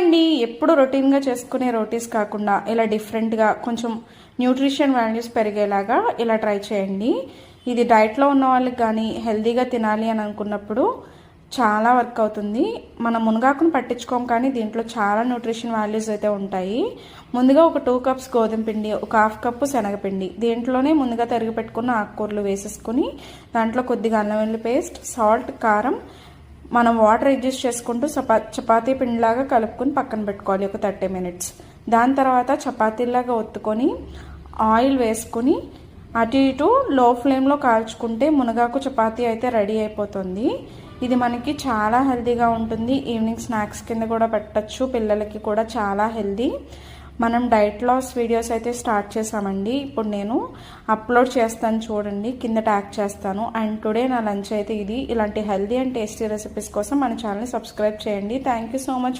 అండి. ఎప్పుడు రొటీన్గా చేసుకునే రోటీస్ కాకుండా ఇలా డిఫరెంట్గా కొంచెం న్యూట్రిషన్ వాల్యూస్ పెరిగేలాగా ఇలా ట్రై చేయండి. ఇది డైట్లో ఉన్న వాళ్ళకి కానీ హెల్తీగా తినాలి అని అనుకున్నప్పుడు చాలా వర్క్ అవుతుంది. మనం మునగాకును పట్టించుకోం కానీ దీంట్లో చాలా న్యూట్రిషన్ వాల్యూస్ అయితే ఉంటాయి. ముందుగా ఒక 2 కప్స్ గోధుమ పిండి, ఒక 1/2 కప్పు శనగపిండి, దీంట్లోనే ముందుగా తరిగి పెట్టుకున్న ఆకుకూరలు వేసేసుకుని దాంట్లో కొద్దిగా అల్లం వెల్లుల్లి పేస్ట్, సాల్ట్, కారం, మనం వాటర్ అడ్జస్ట్ చేసుకుంటూ చపాతీ పిండిలాగా కలుపుకొని పక్కన పెట్టుకోవాలి ఒక 30 మినిట్స్. దాని తర్వాత చపాతీలాగా ఒత్తుకొని ఆయిల్ వేసుకొని అటు ఇటు లో ఫ్లేమ్లో కాల్చుకుంటే మునగాకు చపాతీ అయితే రెడీ అయిపోతుంది. ఇది మనకి చాలా హెల్తీగా ఉంటుంది. ఈవినింగ్ స్నాక్స్ కింద కూడా పెట్టచ్చు, పిల్లలకి కూడా చాలా హెల్తీ. మనం డైట్ లాస్ వీడియోస్ అయితే స్టార్ట్ చేసామండి. ఇప్పుడు నేను అప్లోడ్ చేస్తాను, చూడండి, కింద ట్యాగ్ చేస్తాను. అండ్ టుడే నా లంచ్ అయితే ఇది. ఇలాంటి హెల్తీ అండ్ టేస్టీ రెసిపీస్ కోసం మన ఛానల్ని సబ్స్క్రైబ్ చేయండి. Thank you so much.